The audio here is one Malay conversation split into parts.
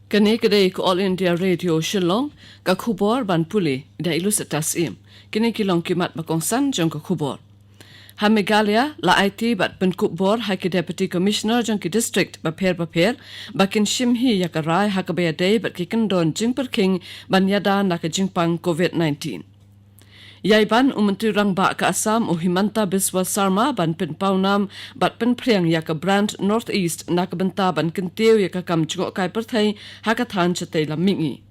Kani kedai ko All India Radio Shillong ka khubor ban puli da ilus tasim kini kilong kimat bakongsan jong ka khubor ha Meghalaya la IT bat pen kubor ha ki Deputy Commissioner jong ki district ba pher bakin shimhi yakarai ha ka ba day bat ki kendon jingper king ban yada na ka jingpang COVID-19 Yaiban Menteri Rangba ke Assam Himanta Biswa Sarma ban pen paunam bat pen priang ya ke brand North East nak benta ban kentiu ya ke kam chungok kai perthai hakathan chatai lamingi.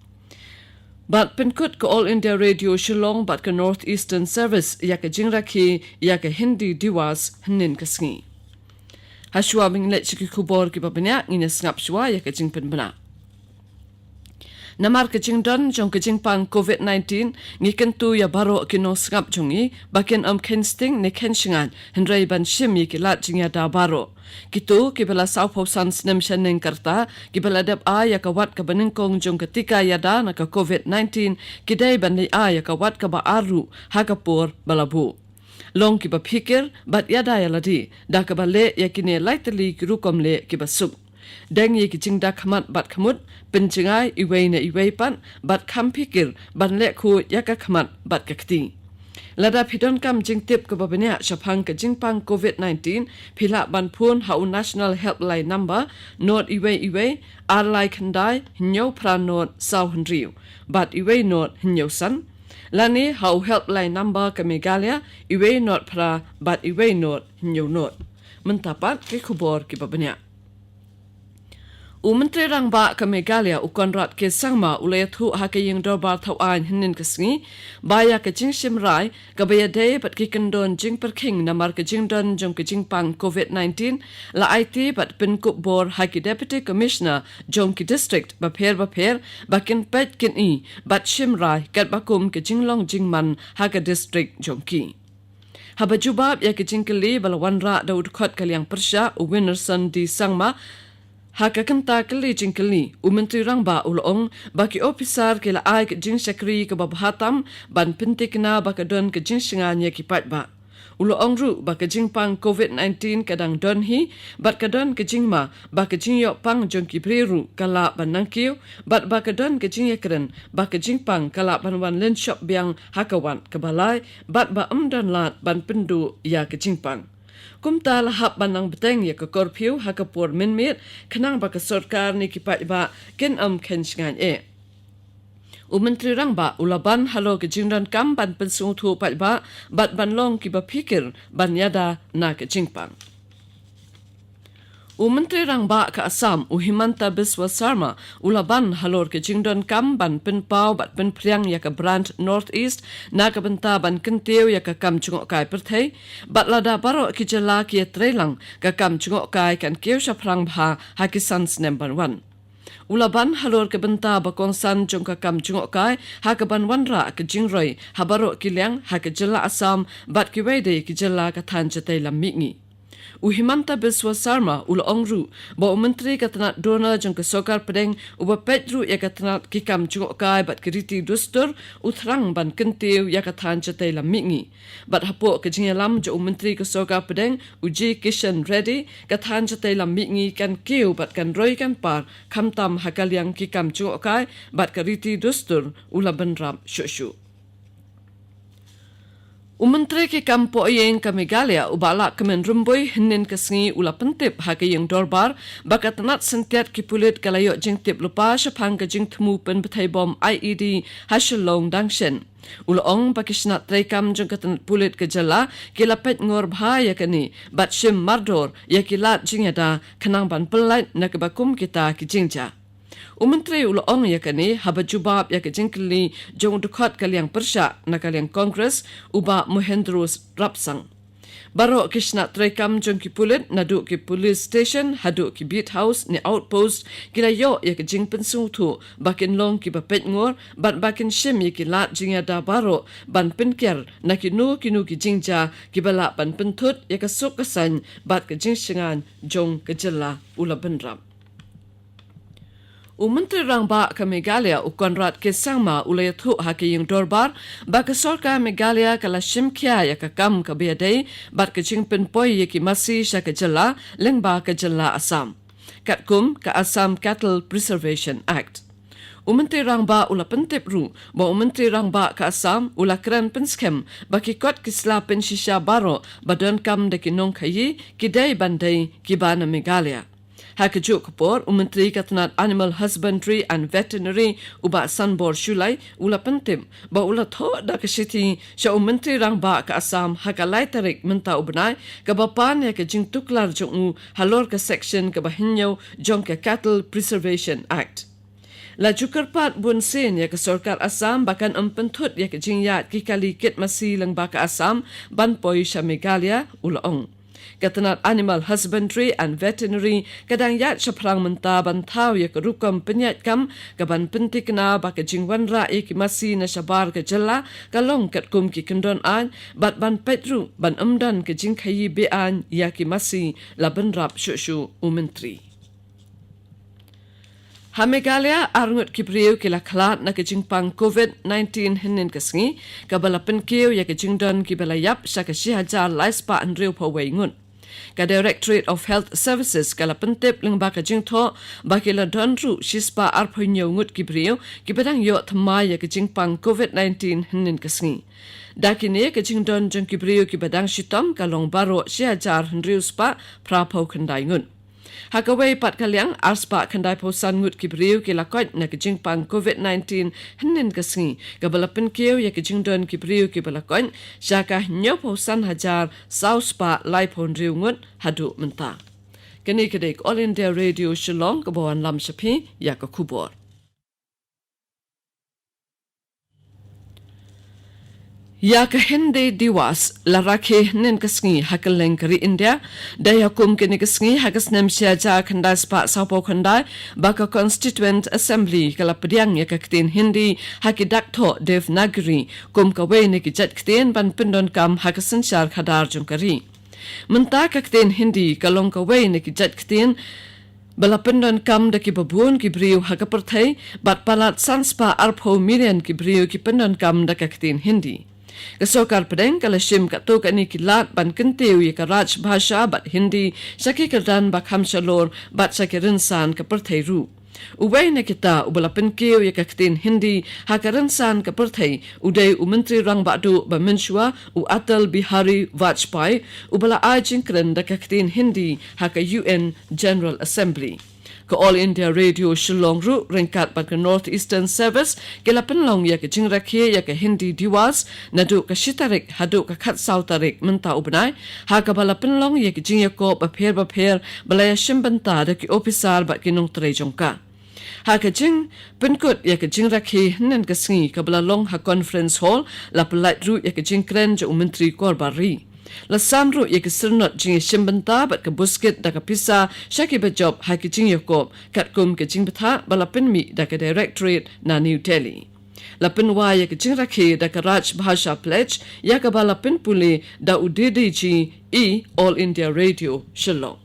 Bat pen kut ke All India Radio Shillong bat ke North Eastern Service ya ke jingrakhi ya ke Hindi diwas hnin kasngi. Hashwa minglet chiki kubor ki babanya ngina ngap shwa ya ke jingpen bana. Namar kecing don jong kecing pang COVID-19 ngiken tu ya baro kino skap jongi bakin kensting ne kenshingan hendrai ban shim yikilat jingya da baro kitu kibela South San snem shaneng karta kibela dep a ya kawat ka baningkong jong ketika ya da na ka COVID-19 kidai ban ni a ya kawat ka ba aru hakapur balabu long kiba pikir bat ya da ya ladi da ka bale ya kine lightly kirukom le kiba sub Deng ye kicing da khamat bat khamut penchengai iwei na iwei pan bat kham pikir ban le khu yaka khamat bat kakti lada phidon kam jingtip ko babanya shapang ka jingpang COVID-19 phila ban phun hau national helpline number not iwei arlai khandai hinyo phra not sau hnriu bat iwei not hinyo san lani hau helpline number ka Meghalaya iwei not phra bat iwei not hinyo not mentapat ke khubor ki babanya Menteri Rangba ke Meghalaya ukonrat ke sangma ulayathu hake yung dorbar thawan hinin kasngi baya ke jing shimrai ke bayade bat ki kendon jing perking namar ke jing don jong ke jing pang COVID-19 la IT bat pin kup bor hake Deputy Commissioner jong ki district bapher bakin pet kin I bat shimrai kat bakum ke jinglong jingman hake district jong ki habajubab ya ke jingkeli balawanra daud khot kaliang persya Winnerson di sangma Haka kenta keli jingkeli Menteri Rangba ulong baki officer kila ai ke jing sekri ke babhatam ban pintikna baka don ke jing singanya kipat ba ulong ru baka jing pang COVID-19 kadang don hi bat kadon ke jing ma baka jing yok pang jong ki priru kala banangkiu bat baka don ke jing yakren baka jing pang kala banwan len shop biang hakawan ke balai bat ba don lat ban pendu ya ke jing pang Kumta lahap banang beteng ya ke korpiu hakapur minmit kenang baka sorkar ni kipat ba ken kensngan Menteri Rangba ulaban halo ke jingran kam ban pensung thu pat ba bat ban long ki ba pikir ban yada na ke jingpang Menteri Rangba ke Assam Himanta Biswa Sarma ulaban halor ke jingdon kam ban penpau bat penpriang ya ke brand North East na ke benta ban kentiu ya ke kam chungok kai perthai bat lada baro ki jela ki trelang ke kam chungok kai kan kiu shaprang bha hakisan snem ban wan Ulaban halor ke benta bakongsan jong ke kam chungok kai ha ke ban wanra ke jingroi habaro ki liang ha ke jela Assam bat ki wede ki jela ka than chatai lamingi Himanta Biswa Sarma ulongru ba menteri katanat dona jong ke sokar pedeng uba petru ya katanat kikam chungok kai bat keriti dustur uthrang ban kentiu ya kathan chatai lamingi bat hapo ke jingalam jo menteri ke sokar pedeng uji Kishan Reddy kathan chatai lamingi kan kiu bat kan roi kan par khamtam hakaliang kikam chungok kai bat keriti dustur ulaban ram shushu Menteri ke kampo yang ke Meghalaya ubala kemen rumboi hinin kesngi ula pentip hake yang dorbar bakat tenat sentiat ki pulit kalayok jing tip lupa syapang ke jing temu pen betai bom IED ha Shillong dangshen ulong pakisnat trekam jong ketenat pulit ke jala kilapet ngor bahaya kini bat shim mardor ya kilat jing ada kenang ban pelait na kebakum kita ki jingja Menteri ulong ya kani habajubab ya ke jingkeli jong dukhat kaliang persya na kaliang Kongres uba Mohendros rapsang. Baro kishna trekam jong ki pulit nadu ki police station hadu ki beat house ni outpost kila yo ya ke jing pensung tu bakin long ki bapet ngor ban bakin shim ya ki lat jing ya da baro ban penker na ki nu ki jingja ki bala ban pentut ya ke sok kesan bat ke jing shingan jong ke jela ula benram. Menteri Rangba ke Meghalaya ukonrat ke sangma ulayathu hake yung dorbar baka sorka Meghalaya kala shimkia ya ka kam ka biadai bat ke jingpen poi ya ki masi sya ke jela lengba ke jela Assam. katkum ka Assam Cattle Preservation Act. Umentri rangba ula pentip ru, ba umentri rangba ka Assam ula keren penskem baki kot kisla pensisha baro badan kam de kinong kayi kidai bandai kibana Meghalaya. Hakajuk kapor umentri katanat Animal Husbandry and Veterinary uba Sanbor Shulai ula pentim ba ula tho da kasiti sya umentri rangba ka Assam hakalai tarik menta ubnai ka bapan ya ka jing tuklar jong halor ka section ka bahinyo jong ka Cattle Preservation Act. La jukarpat bun sen ya ke sorkar Assam bahkan empentut ya ke jingyat ki kalikit masih lang baka Assam ban poi sya Meghalaya ulaong. Katanat Animal Husbandry and Veterinary kadang yat sya perang menta bantau ya ke rukam penyat kam kaban pentik na baka jingwan ra ki masih na syabar ke jela kalong kat kum ki kendon an bat ban petru ban emdan ke jing khayi be an ya ki masih la benrap syu umentri. Meghalaya arngut kipriu kila khalat na kejingpang COVID-19 hinin kasngi kabala penkiu ya kejingdon kibala yap sya ka 10,000 laispa andriu pawai ngun. Ka Directorate of Health Services kala pentip ling ba kejingtho bakila donru shispa arpoinyo ngut kipriu kibadang yo thamai ya kejingpang COVID-19 hinin kasngi. Dakini kejingdon jong kipriu kibadang shitom kalong baro 10,000 andriu spa prapau kendai ngun. Hakaway pat kalyang arspa kandai posan ngut kibriu kilakot na kejingpang COVID-19 hinin kasngi kabalapan kiyo ya kejingdon kibriu kibalakot syaka nyo posan hajar sauspa laipon riu ngut hadu menta. Kani kedek All India Radio Shillong kabawan lam syapi ya kakubor. Ya ka hindi diwas laraki nin kasngi hakaleng kari India daya kum kini kasngi hakas nem siaja kandai spa sapo kandai baka Constituent Assembly kala pediang ya kaktin hindi hakidak tho Devnagari kum kawe ni kijat ktin ban pindon kam hakasan syar khadar jungkari. Menta kaktin hindi kalong kawe ni kijat ktin balapendon kam da ki babun ki briu hakaperthai bat palat sanspa arpho million ki briu ki pendon kam da kaktin hindi. Kasokar pedeng kala shim kato kani kilat ban kentiu ya karaj bhasha bat hindi saki kerdan bakham shalor bat saki rinsan kaperthai ru. Uway na kita ubala penkiu ya kaktin hindi hakarinsan kaperthai uday umentri rang badu ba menshua u Atal Bihari Vajpayee ubala ajing kren da kaktin hindi haka UN General Assembly. Ka All India Radio Shillong ru ringkat ba ka North Eastern Service kila penlong ya ka jingrakhe ya ka hindi diwas nadu ka shitarik hadu ka khat sautarik menta ubnai ha ka bala penlong ya ka jingyako ba pher balaya shimbanta da ki officer ba ki nong tre jongka. Ha ka jing penkut ya ka jingrakhe nen ka sngi ka bala long ha conference hall la pelait ru ya ka jingkren jo menteri korbari. La samru ya kisernot jing shimbanta bat ka busket da ka pisa shaki ba job ha ki jing yakop katkum ka jing batha balapin mi da ka directorate na New Delhi. La pinwa ya ka jing rakhe da ka Raj Bhasha Pledge ya ka balapin puli da UDDG All India Radio Shillong.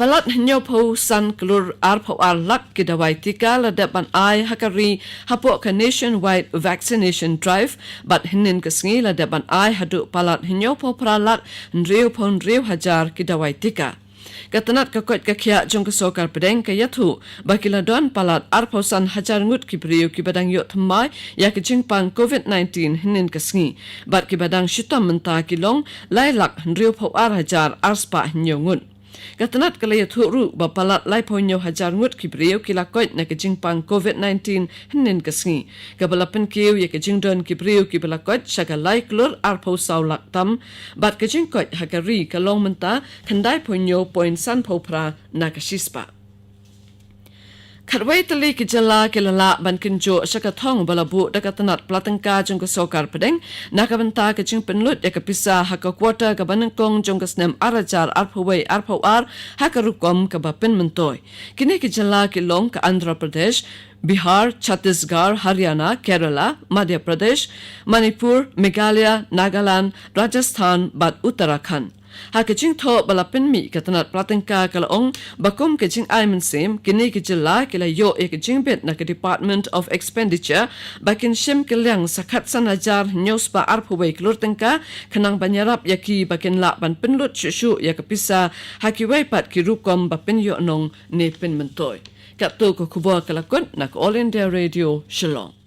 Palat hinyo po san klur arpo arlak kidawai tika la depan ai hakari hapo ka nationwide vaccination drive bat hinin kasngi la depan ai hadu palat hinyo po pralat nriu hajar kidawai tika. Katanat kakot kakya jong kasokar pedeng kayathu bakila don palat arpo san hajar ngut kibriu kibadang yot thamai ya kejingpang COVID-19 hinin kasngi bat kibadang shitam menta kilong lailak nriu po hajar arspa hinyo ngut. Katanat kalaya thuru bapalat lai ponyo hajar ngut kibriu kilakot na kejingpang COVID-19 hinin kasngi kabalapan kiu ya kejingdon kibriu kibalakot syaga lai klur arpo saulak tam bat kejingkot hakari kalong menta kandai ponyo poin san popra na kashispa. Katway tali kijala kilala ban kinjo syaka thong balabu dakatanat platangka jong kasokar pedeng nakabenta kejing penlut ya kapisa haka kuota kabanengkong jong kasnem arajar arpaway arpawar haka rukom kabapin mentoy. Kini kijala kilong ka Andhra Pradesh, Bihar, Chhattisgarh, Haryana, Kerala, Madhya Pradesh, Manipur, Meghalaya, Nagaland, Rajasthan, bat Uttarakhand. ha ke jing tho balapin mi katanat pratengka kalong bakum ke jing ai men sim kini ke jela ke la yo e ke jing bet na ke Department of Expenditure bakin shim ke liang sakhat sanajar news ba arphuwe klur tengka khanang banyarap yaki bakin la ban penlut shu ya ke pisa ha ki wai pat ki rukom ba pen yo nong ne pen mentoy kapto ko kuwa kalakot nak All India Radio Shillong